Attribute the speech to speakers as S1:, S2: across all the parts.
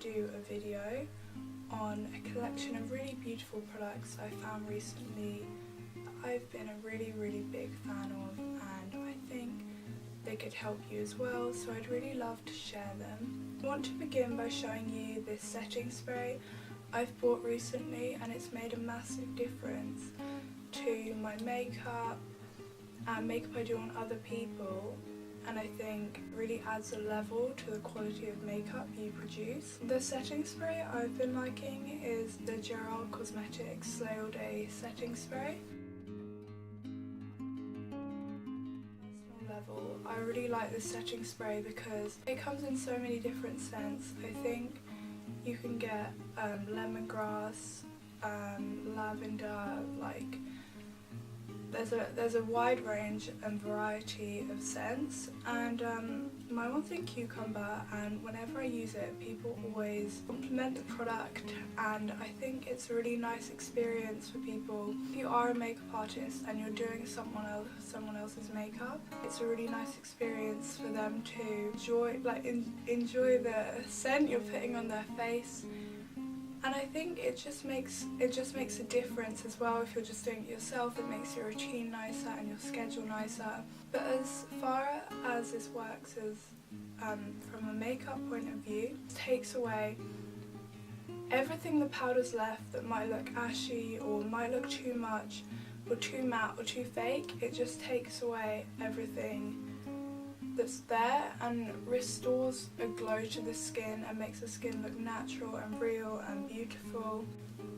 S1: do a video on a collection of really beautiful products I found recently that I've been a really big fan of, and I think they could help you as well, so I'd really love to share them. I want to begin by showing you this setting spray I've bought recently, and it's made a massive difference to my makeup and makeup I do on other people, and I think really adds a level to the quality of makeup you produce. The setting spray I've been liking is the Gerard Cosmetics Slay All Day setting spray. Level, I really like this setting spray because it comes in so many different scents. I think you can get lemongrass, lavender, like there's a wide range and variety of scents, and mine one's in cucumber, and whenever I use it people always compliment the product, and I think it's a really nice experience for people. If you are a makeup artist and you're doing someone else's makeup, it's a really nice experience for them to enjoy the scent you're putting on their face. And I think it just makes a difference as well. If you're just doing it yourself, it makes your routine nicer and your schedule nicer. But as far as this works is from a makeup point of view, it takes away everything the powder's left that might look ashy or might look too much or too matte or too fake. It just takes away everything that's there and restores a glow to the skin and makes the skin look natural and real and beautiful,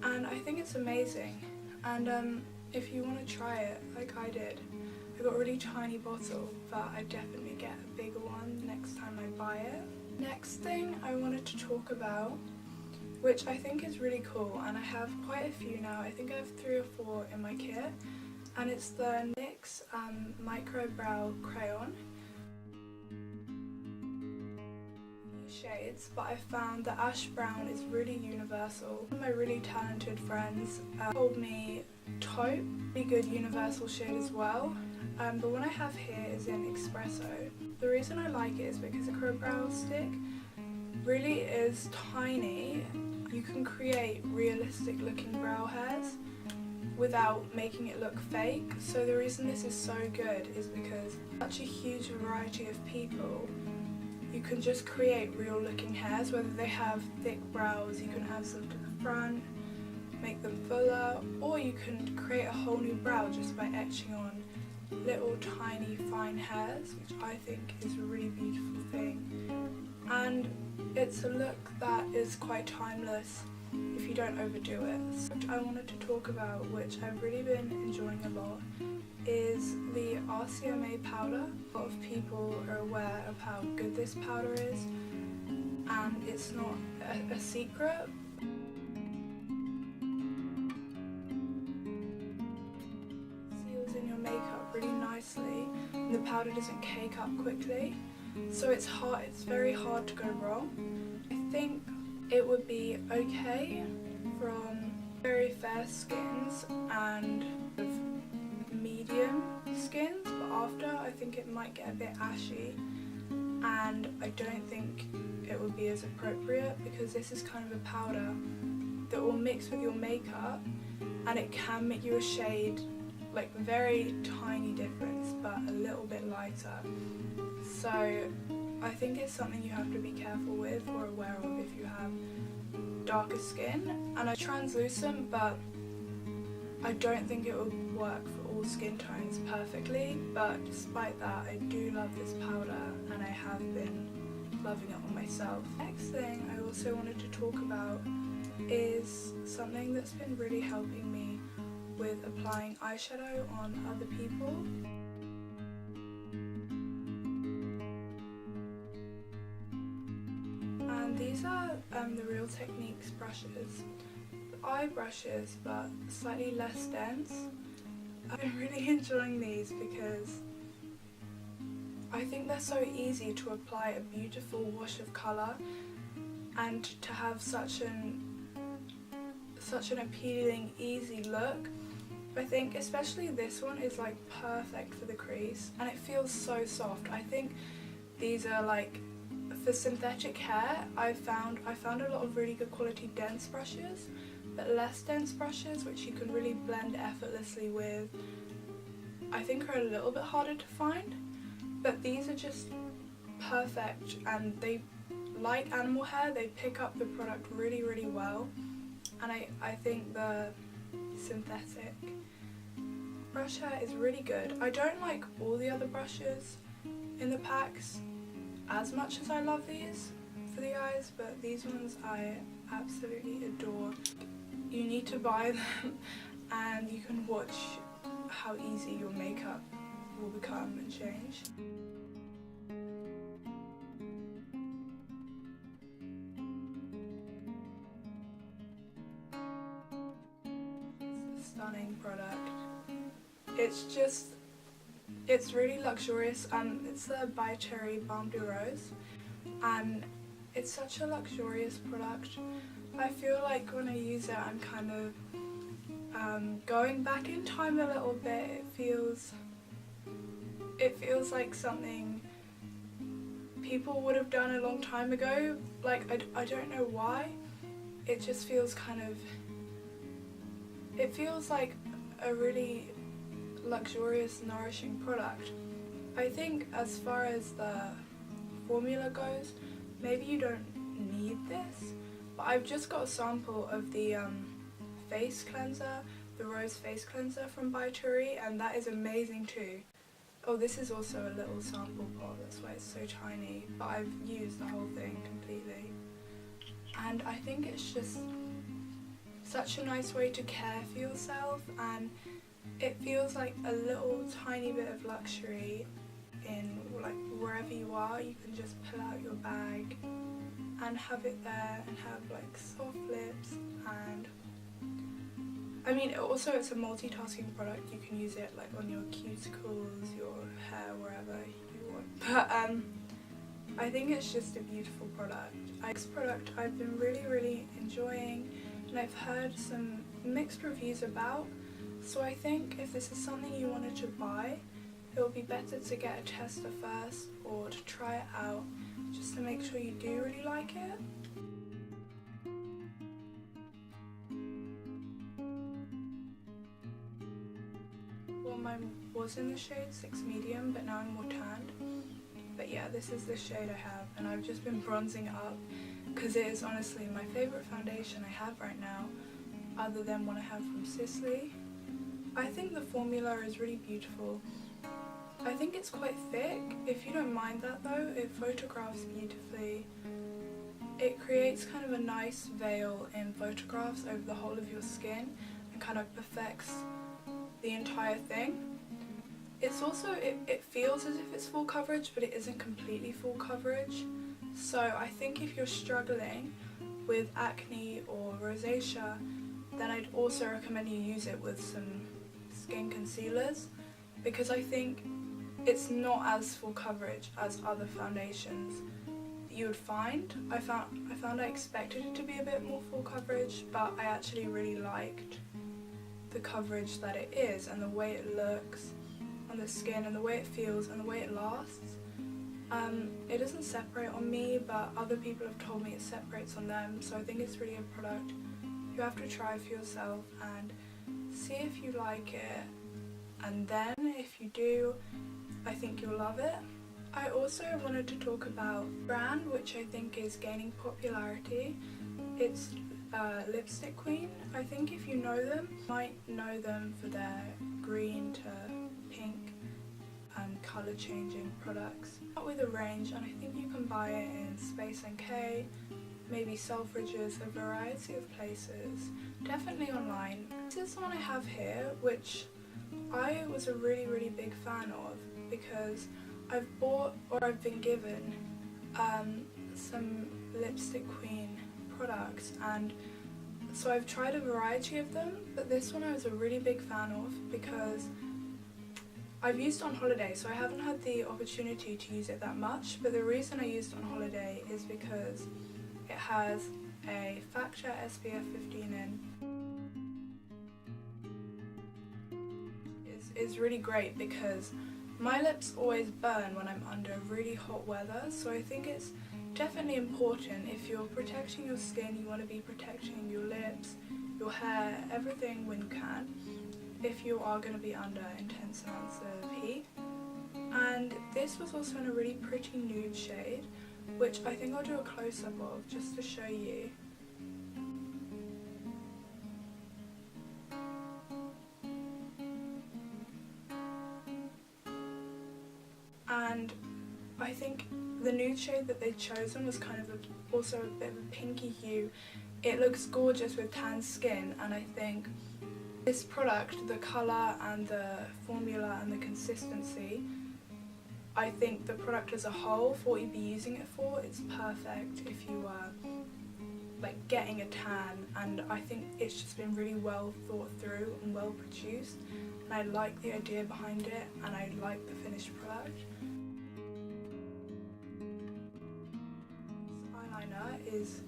S1: and I think it's amazing. And if you want to try it like I did, I got a really tiny bottle, but I definitely get a bigger one next time I buy it. Next thing I wanted to talk about, which I think is really cool, and I have quite a few now, I think I have 3 or 4 in my kit, and it's the NYX Micro Brow Crayon. Shades, but I found that ash brown is really universal. One of my really talented friends told me taupe, really good universal shade as well, but one I have here is in espresso. The reason I like it is because the Micro Brow stick really is tiny. You can create realistic looking brow hairs without making it look fake, so the reason this is so good is because such a huge variety of people, you can just create real looking hairs. Whether they have thick brows, you can add some to the front, make them fuller, or you can create a whole new brow just by etching on little tiny fine hairs, which I think is a really beautiful thing. And it's a look that is quite timeless if you don't overdo it. So what I wanted to talk about, which I've really been enjoying a lot, is the RCMA powder. A lot of people are aware of how good this powder is, and it's not a secret. It seals in your makeup really nicely, and the powder doesn't cake up quickly, so it's very hard to go wrong. I think it would be okay from very fair skins and medium skins, but after I think it might get a bit ashy, and I don't think it would be as appropriate because this is kind of a powder that will mix with your makeup, and it can make you a shade, like very tiny difference, but a little bit lighter. So I think it's something you have to be careful with or aware of if you have darker skin. And it's translucent, but I don't think it would work for all skin tones perfectly, but despite that I do love this powder and I have been loving it on myself. Next thing I also wanted to talk about is something that's been really helping me with applying eyeshadow on other people. And these are the Real Techniques brushes. Eye brushes, but slightly less dense. I've been really enjoying these because I think they're so easy to apply a beautiful wash of colour and to have such an appealing, easy look. I think especially this one is like perfect for the crease, and it feels so soft. I think these are like For synthetic hair, I found a lot of really good quality dense brushes, but less dense brushes which you can really blend effortlessly with, I think are a little bit harder to find, but these are just perfect, and they, like animal hair, they pick up the product really, really well, and I think the synthetic brush hair is really good. I don't like all the other brushes in the packs as much as I love these for the eyes, but these ones I absolutely adore. You need to buy them and you can watch how easy your makeup will become and change. It's a stunning product. It's really luxurious. It's the By Cherry Balm de Rose, and it's such a luxurious product. I feel like when I use it, I'm kind of going back in time a little bit. It feels like something people would have done a long time ago. Like, I don't know why. It just feels it feels like a really luxurious, nourishing product. I think as far as the formula goes, maybe you don't need this, but I've just got a sample of the face cleanser, the Rose face cleanser from By Cherry, and that is amazing too. Oh, this is also a little sample pot, that's why it's so tiny, but I've used the whole thing completely. And I think it's just such a nice way to care for yourself, and it feels like a little tiny bit of luxury in like wherever you are. You can just pull out your bag and have it there and have like soft lips, and I mean also it's a multitasking product. You can use it like on your cuticles, your hair, wherever you want. But I think it's just a beautiful product. This product I've been really enjoying, and I've heard some mixed reviews about. So I think if this is something you wanted to buy, it would be better to get a tester first or to try it out, just to make sure you do really like it. Well, mine was in the shade 6 medium, but now I'm more tanned. But yeah, this is the shade I have, and I've just been bronzing up because it is honestly my favourite foundation I have right now, other than one I have from Sisley. I think the formula is really beautiful. I think it's quite thick. If you don't mind that though, it photographs beautifully. It creates kind of a nice veil in photographs over the whole of your skin and kind of perfects the entire thing. It's also, it feels as if it's full coverage, but it isn't completely full coverage. So I think if you're struggling with acne or rosacea, then I'd also recommend you use it with some skin concealers, because I think it's not as full coverage as other foundations that you would find. I found I expected it to be a bit more full coverage, but I actually really liked the coverage that it is, and the way it looks on the skin, and the way it feels, and the way it lasts. It doesn't separate on me, but other people have told me it separates on them, so I think it's really a product you have to try for yourself and see if you like it, and then if you do, I think you'll love it. I also wanted to talk about a brand which I think is gaining popularity. It's Lipstick Queen. I think if you know them, you might know them for their green to pink and colour changing products. Not with a range, and I think you can buy it in Space NK, maybe Selfridges, a variety of places, definitely online. This is the one I have here, which I was a really big fan of, because I've bought, or I've been given, some Lipstick Queen products, and so I've tried a variety of them, but this one I was a really big fan of because I've used it on holiday, so I haven't had the opportunity to use it that much, but the reason I used it on holiday is because it has a Factor SPF 15 in. It's really great because My lips always burn when I'm under really hot weather, so I think it's definitely important if you're protecting your skin, you want to be protecting your lips, your hair, everything when you can, if you are going to be under intense amounts of heat. And this was also in a really pretty nude shade, which I think I'll do a close-up of just to show you. And I think the nude shade that they'd chosen was kind of also a bit of a pinky hue. It looks gorgeous with tan skin, and I think this product, the colour and the formula and the consistency, I think the product as a whole, for what you'd be using it for, it's perfect if you are like getting a tan, and I think it's just been really well thought through and well produced, and I like the idea behind it and I like the finished product. This eyeliner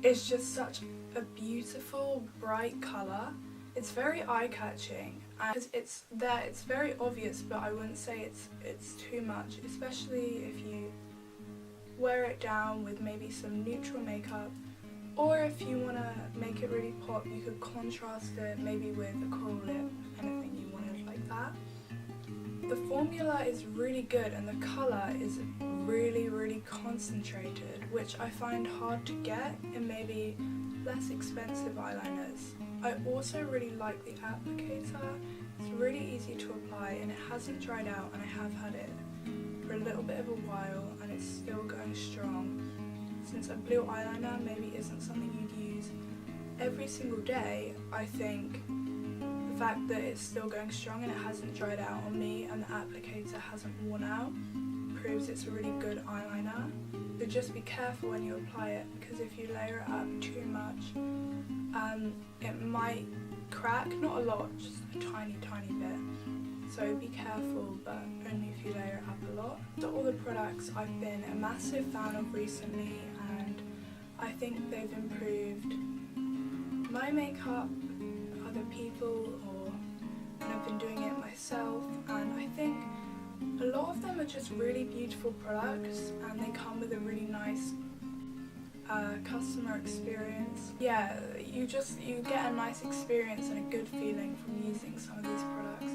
S1: is just such a beautiful bright colour. It's very eye-catching, and it's very obvious, but I wouldn't say it's too much, especially if you wear it down with maybe some neutral makeup, or if you want to make it really pop, you could contrast it maybe with a coral lip, anything you wanted like that. The formula is really good and the colour is really concentrated, which I find hard to get in maybe less expensive eyeliners. I also really like the applicator. It's really easy to apply and it hasn't dried out, and I have had it for a little bit of a while and it's still going strong. Since a blue eyeliner maybe isn't something you'd use every single day, I think the fact that it's still going strong and it hasn't dried out on me and the applicator hasn't worn out proves it's a really good eyeliner. So just be careful when you apply it, because if you layer it up too much, it might crack, not a lot, just a tiny bit. So be careful, but only if you layer it up a lot. So all the products I've been a massive fan of recently, and I think they've improved my makeup, other people, or when I've been doing it myself, and I think a lot of them are just really beautiful products and they come with a really nice customer experience. Yeah, you get a nice experience and a good feeling from using some of these products.